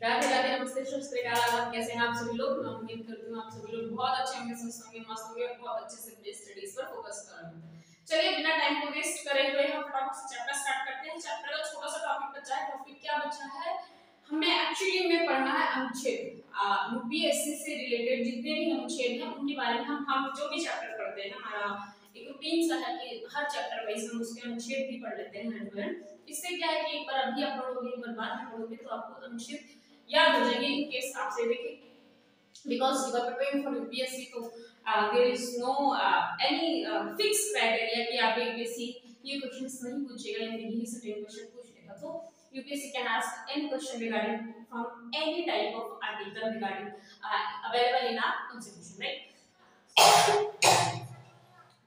राधे राधे, नमस्ते, शुभ श्रीकाल। कैसे हैं आप सभी लोग? मैं उम्मीद करती हूँ आप सभी लोग बहुत अच्छे होंगे, स्वस्थ होंगे, मस्त होंगे, बहुत अच्छे से अपनी स्टडीज पर फोकस कर रहे हैं। चलिए बिना टाइम को वेस्ट करे हुए हम फटाफट से चैप्टर स्टार्ट करते हैं। चैप्टर का छोटा सा टॉपिक बचा है। टॉपिक क्या बचा है? हमें एक्चुअली में पढ़ना है अनुच्छेद। यूपीएससी से रिलेटेड जितने भी अनुच्छेद हैं उनके बारे में हम जो भी चैप्टर पढ़ते हैं, हमारा एक रूटीन सा है कि हर चैप्टर वाइज हम उसके अनुच्छेद भी पढ़ लेते हैं हैंड टू हैंड। इससे क्या है कि एक बार अभी आप पढ़ोगे, एक बार बाद में पढ़ोगे तो आपको अनुच्छेद याद हो जाएंगे। इन केस आपसे देखिए, because you are preparing for UPSC, तो there is no any fixed criteria कि आप UPSC ये क्वेश्चंस नहीं पूछेगा या फिर यही सर्टेन क्वेश्चन पूछ लेगा। तो UPSC can ask any question regarding from any type of article regarding available in our constitution, right?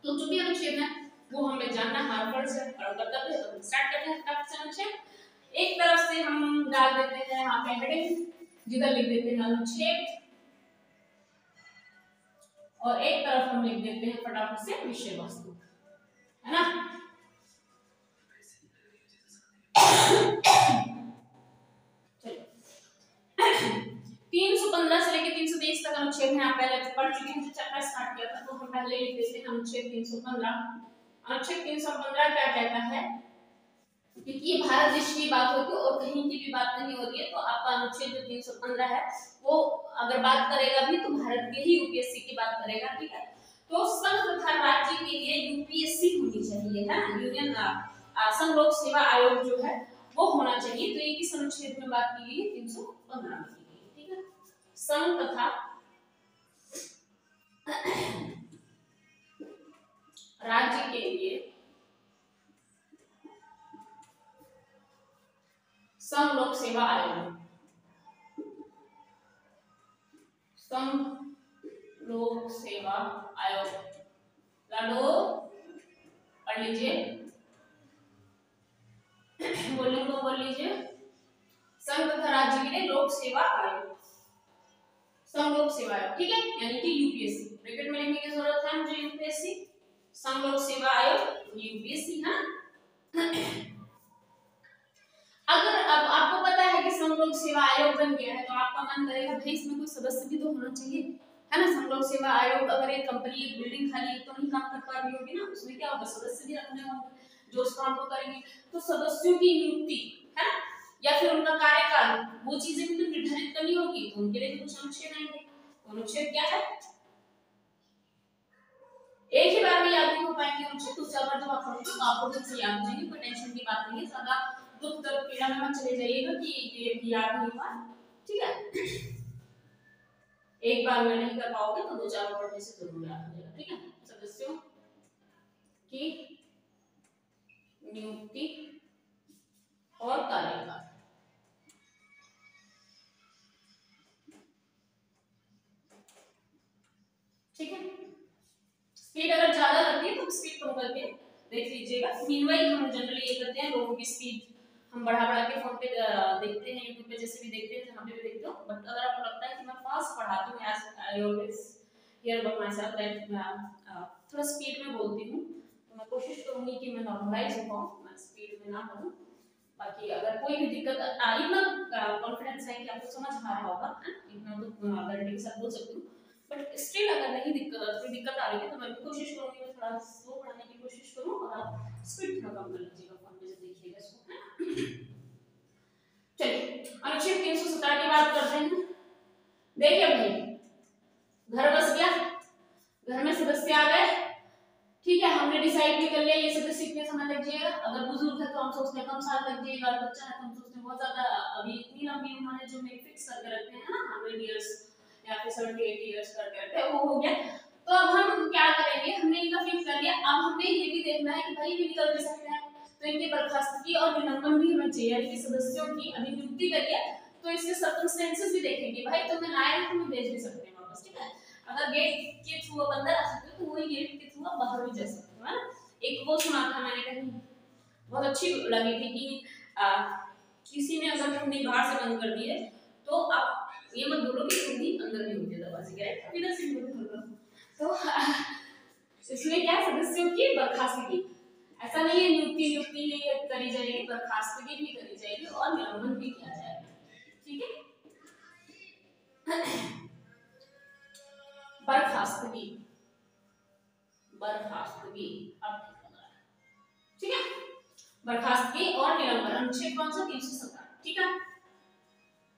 तो जो भी अनुच्छेद है वो हमें जानना हमारा फर्ज है और कर्तव्य है। तो हम स्टार्ट करते हैं फटाफट से अनुच्छेद। एक तरफ से हम डाल देते हैं यहाँ पे हेडिंग, जिधर लिख देते हैं अनुच्छेद, और एक तरफ हम लिख देते हैं फटाफट से विषय वस्तु, है ना। चलिए 315 से लेकर 323 तक अनुच्छेद है। आप पहले पढ़ चुके हैं, जो चैप्टर स्टार्ट किया था, तो हम पहले लिख देते हैं अनुच्छेद 315। अनुच्छेद 315 क्या कहता है? क्योंकि ये भारत देश की बात होगी और कहीं की भी बात नहीं हो रही है, तो आपका अनुच्छेद जो 315 है वो अगर बात करेगा भी तो भारत के ही यूपीएससी की बात करेगा, ठीक है। तो संघ तथा राज्य के लिए यूपीएससी होनी चाहिए, है ना। यूनियन संघ लोक सेवा आयोग जो है वो होना चाहिए। तो ये किस अनुच्छेद में बात की गई है? 315 में की गई है, ठीक है। संघ तथा राज्य के लिए संघ लोक सेवा आयोग, संघ लोक सेवा आयोग, लाडो पढ़ लीजिए, बोलिए तो बोल लीजिए। संघ तथा राज्य के लिए लोक सेवा आयोग, संघ लोक सेवा आयोग, ठीक है, यानी कि यूपीएससी। ब्रैकेट में लिखने की जरूरत है मुझे यूपीएससी, संघ लोक सेवा आयोग, यूपीएससी, है। अगर अब आपको पता है कि संघ लोक सेवा आयोग बन गया है, तो आपका मन करेगा भाई इसमें कोई सदस्य भी तो होना चाहिए, है ना। संघ लोक सेवा आयोग अगर एक कंपनी, एक बिल्डिंग खाली तो नहीं काम कर पा रही होगी ना, उसमें क्या होगा, सदस्य भी रखने होंगे जो उस काम को करेंगे। तो सदस्यों की नियुक्ति, है ना, या फिर उनका कार्यकाल, वो चीजें भी तो निर्धारित करनी होगी, तो उनके लिए कुछ अनुच्छेद आएंगे। अनुच्छेद क्या है? एक ही बार में याद नहीं हो पाएंगे अनुच्छेद, दूसरा बार जब आप पढ़ोगे तो आपको भी से याद हो जाएंगे। कोई टेंशन की बात नहीं है, ज्यादा दुख दर्द पीड़ा में मत चले जाइएगा कि ये भी याद नहीं हुआ, ठीक है। एक बार में नहीं कर पाओगे तो दो चार बार पढ़ने से जरूर याद हो जाएगा, ठीक है। सदस्यों की नियुक्ति और कार्यकाल, ठीक है। स्पीड अगर ज्यादा लगती है तो स्पीड कम करके देख लीजिएगा। मीनवाइल हम जनरली ये करते हैं, लोगों की स्पीड हम बढ़ा बढ़ा के फोन पे देखते हैं, यूट्यूब पे जैसे भी देखते हैं, जहां पे भी देखते हो। बट अगर आपको लगता है कि मैं फास्ट पढ़ाती हूं, as I always hear about myself that मैं थोड़ा स्पीड में बोलती हूं, तो मैं कोशिश करूंगी कि मैं नॉर्मलाइज हो पाऊं, मैं स्पीड में ना पढ़ूं। बाकी अगर कोई भी दिक्कत, इतना कॉन्फिडेंस है कि आपको समझ आ रहा होगा, इतना तो गारंटी के साथ बोल सकती हूँ। बट स्टिल अगर नहीं दिक्कत आ रही है तो मैं भी कोशिश करूंगी, मैं थोड़ा स्लो पढ़ाने की कोशिश करूं और आप स्पीड थोड़ा कम कर लीजिएगा फोन में जब देखिएगा इसको। चलिए अनुच्छेद 317 की बात करते हैं। देखिए भाई, घर बस गया, घर में सदस्य आ गए, ठीक है। हमने डिसाइड भी कर लिया ये सदस्य कितने समय लग जाएगा। अगर बुजुर्ग है तो हम सोचते हैं कम साल लग जाएगा, बच्चा है तो हम सोचते हैं बहुत ज्यादा, अभी इतनी लंबी उम्र है जो मेरी फिक्स करके रखते हैं ना, 100 इयर्स या फिर 70-80 इयर्स करके रखते हैं, वो हो गया। तो अब हम क्या करेंगे, हमने इनका फिक्स कर लिया। अब हमें ये भी देखना है कि भाई भी निकल भी सकते हैं, तो इनके बर्खास्तगी और निलंबन भी हमें चाहिए, यानी कि सदस्यों की अभी नियुक्ति करिए तो इसके सर्कमस्टेंसेस भी देखेंगे। भाई तुमने लाए हैं, तुम्हें भेज भी सकते हैं वापस, ठीक है। अगर गेट के थ्रू आप अंदर आ सकते हो तो वही गेट के थ्रू आप बाहर भी जा सकते हो, है ना। एक वो सुना था मैंने, कहीं बहुत अच्छी लगी थी कि किसी ने अगर कुंडी बाहर से बंद कर दी है तो आप ये मत बोलो कि कुंडी अंदर भी होती है दरवाजे के, राइट। इधर से तो इसमें क्या, सदस्यों की बर्खास्तगी, ऐसा नहीं है नियुक्ति करी जाएगी, बर्खास्तगी भी करी जाएगी और निलंबन भी किया जाएगा, ठीक है। बर्खास्तगी, बर्खास्तगी अब ठीक है, बर्खास्तगी और निलंबन। अनुच्छेद कौन सा? 317। ठीक है,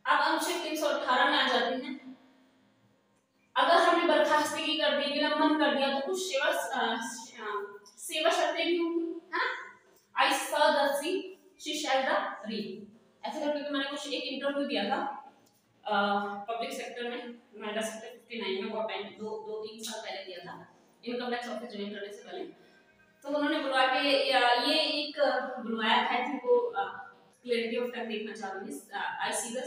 अब अनुच्छेद 318 में आ जाते हैं। अगर हमने बर्खास्तगी कर दी, निलंबन कर दिया, तो कुछ सेवा शर्तें भी होंगी, है ना? I saw the sea, she shall the read, ऐसे करके मैंने कुछ एक इंटरव्यू दिया था पब्लिक सेक्टर में, नोएडा सेक्टर 59 में, बहुत टाइम 2-3 साल पहले दिया था, इनकम टैक्स ऑफिस ज्वाइन करने से पहले। तो उन्होंने बुलवा के ये एक बुलवाया था कि वो क्लैरिटी ऑफ टर्म देखना चाह रही है। I see the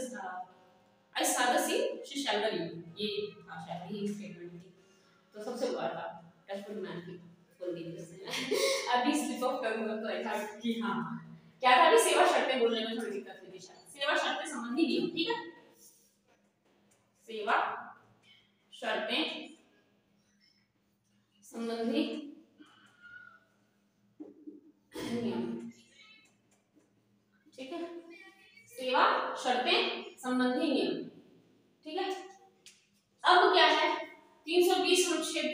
sea, she shall the read, ये आशा है ये स्टेटमेंट थी। तो सबसे बड़ा था टेस्टफुल मैन की बोल दी इसने अभी स्लिप ऑफ टंग तो आई था कि हां क्या था, अभी सेवा शर्तें बोलने में थोड़ी दिक्कत हुई थी शायद। सेवा शर्तें संबंधी नियम, ठीक है, सेवा शर्तें संबंधी नियम, ठीक है, सेवा शर्तें संबंधी नियम, ठीक है। अब क्या है 320 अनुच्छेद,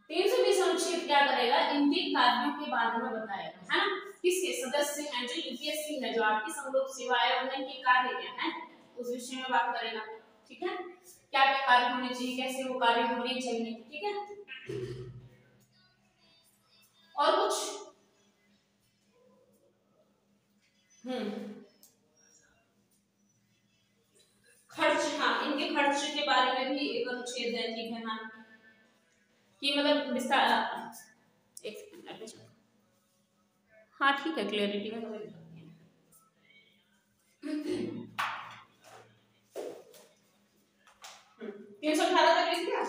320 अनुच्छेद क्या करेगा, इनके कार्यों के बारे में बताएगा, है ना? किसके सदस्य हैं जो यूपीएससी है, जो आपकी संलोक सेवा आयोग है, इनके कार्य क्या है उस विषय में बात करेगा, ठीक है। क्या क्या कार्य होने चाहिए, कैसे वो कार्य होने चाहिए, ठीक है। और कुछ खर्च, हाँ इनके खर्च के बारे में भी एक अनुच्छेद है, ठीक है ना, कि मतलब विस्तार, एक सेकंड, हाँ ठीक है, क्लियरिटी में कोई दिक्कत नहीं है। 318 तक लिख दिया।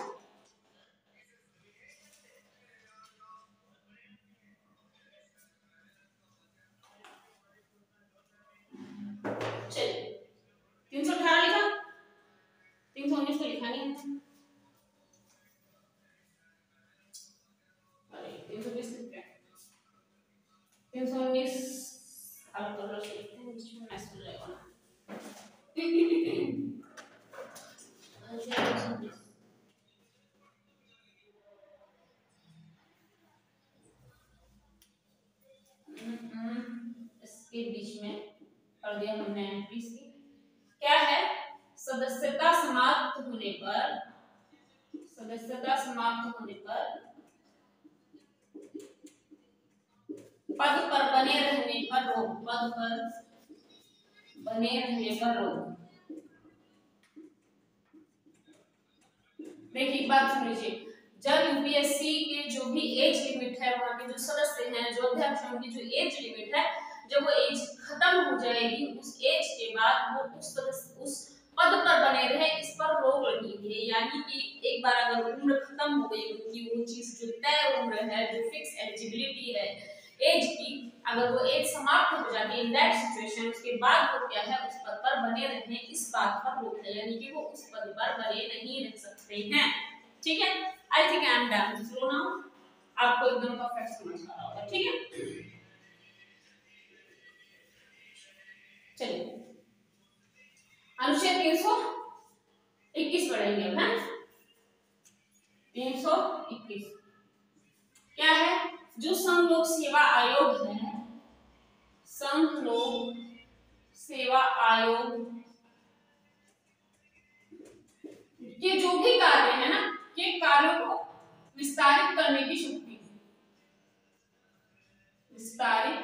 चलिए 318 लिखा, 319 तो लिखा नहीं है, अरे 320 लिख दिया, 319 अलग कलर से लिखते हैं, बीच में मैच हो जाएगा ना। इसके बीच में कर दिया हमने एंट्री सी, क्या है, सदस्यता समाप्त होने पर, सदस्यता समाप्त होने पर पद पर बने रहने पर रोक, पद पर बने रहने पर रोक। देखिए एक बात सुन लीजिए, जब यूपीएससी के जो भी एज लिमिट है, वहां के जो सदस्य हैं, जो अध्यक्ष हैं, उनकी जो एज लिमिट है, जब वो एज खत्म हो जाएगी, उस एज के बाद वो उस पद पर बने रहे, इस पर रोक लगी है। यानी कि एक बार अगर उम्र खत्म हो गई उनकी, वो चीज जो तय उम्र है, जो फिक्स एलिजिबिलिटी है एज की, अगर वो एज समाप्त हो जाती है, इन दैट सिचुएशन, उसके बाद वो क्या है, उस पद पर बने रहने, इस बात पर रोक है, यानी कि वो उस पद पर बने नहीं रह सकते हैं, ठीक है। I think I am done, slow now, आपको एकदम परफेक्ट समझ आ रहा होगा, ठीक है। चलिए अनुच्छेद 321 पढ़ेंगे अब, है 321 क्या है, जो संघ लोक सेवा आयोग है, संघ लोक सेवा आयोग के जो भी कार्य है ना, के कार्यों को विस्तारित करने की शक्ति, विस्तारित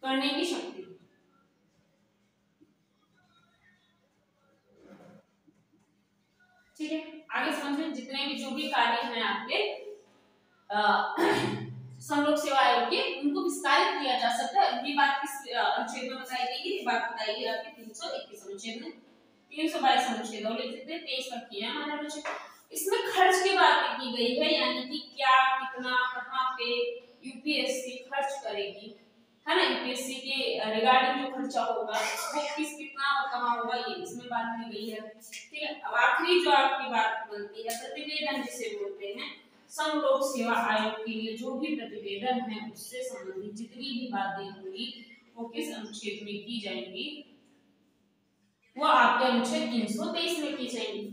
करने की शक्ति, ठीक है। आगे समझें, जितने भी जो भी कार्य हैं आपके संलोक सेवा आयोग के, उनको विस्तारित किया जा सकता है। ये बात किस अनुच्छेद में बताई गई है, ये बात बताई गई आपके 321 अनुच्छेद में, 322 अनुच्छेद और लिख सकते हैं 23 तक किया है मैंने अनुच्छेद। इसमें खर्च की बात की गई है, यानी कि क्या, कितना, कहां पे यूपीएससी खर्च करेगी, है ना, यूपीएससी के रिगार्डिंग जो खर्चा होगा वो कितना और कहां होगा, ये इसमें बात की गई है, ठीक है। अब आखिरी जो आपकी बात बनती है प्रतिवेदन जिसे बोलते हैं, संघ लोक सेवा आयोग के लिए जो भी प्रतिवेदन है उससे संबंधित जितनी भी बातें होंगी वो किस अनुच्छेद में की जाएंगी, वो आपके अनुच्छेद 323 में की जाएंगी।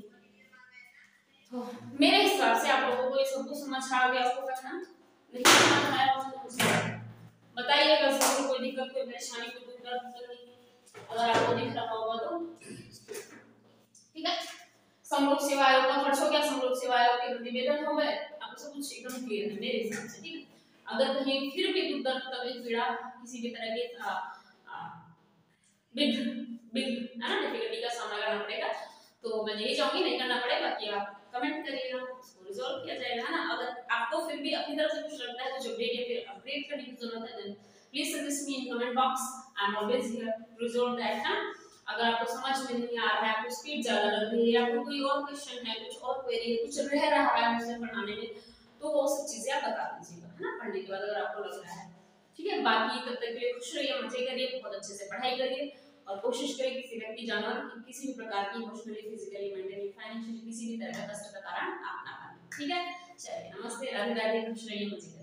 तो मेरे हिसाब से आप लोगों को ये सब कुछ समझ आ गया आपको करना नहीं समझ आया तो बताइएगा जरूर, कोई दिक्कत कोई परेशानी कोई दिक्कत नहीं अगर आपको दिख रहा होगा तो ठीक है। समलोक सेवा आयोग का खर्च हो गया, समलोक सेवा आयोग के प्रतिवेदन हो गए, आपको सब कुछ एकदम क्लियर है मेरे हिसाब से ठीक है। अगर कहीं फिर भी दुर्दर्द तकलीफ पीड़ा किसी भी तरह के बिग बिग है ना डिफिकल्टी का सामना करना पड़ेगा तो मैं यही चाहूंगी नहीं करना पड़ेगा कि आप कमेंट करिएगा, उसको रिजॉल्व किया जाएगा है ना। अगर आपको फिर भी अपनी तरफ से कुछ लगता है कुछ अपडेट या फिर अपग्रेड करने की जरूरत है then please suggest me in comment box, I am always here to resolve that है। अगर आपको समझ में नहीं आ रहा है, आपको स्पीड ज्यादा लग रही है या फिर कोई और क्वेश्चन है, कुछ और क्वेरी है, कुछ रह रहा है मुझे पढ़ाने में तो वो सब चीजें आप बता दीजिएगा है ना पढ़ने के बाद अगर आपको लग रहा है ठीक है। बाकी तब तक के लिए खुश रहिए, मजे करिए, बहुत अच्छे से पढ़ाई करिए और कोशिश करें किसी व्यक्ति जानवर किसी भी प्रकार की इमोशनली फिजिकली मेंटली फाइनेंशियली किसी भी तरह का कष्ट का कारण आप ना बने ठीक है। चलिए नमस्ते, राधे राधे, खुश रहिए, मजे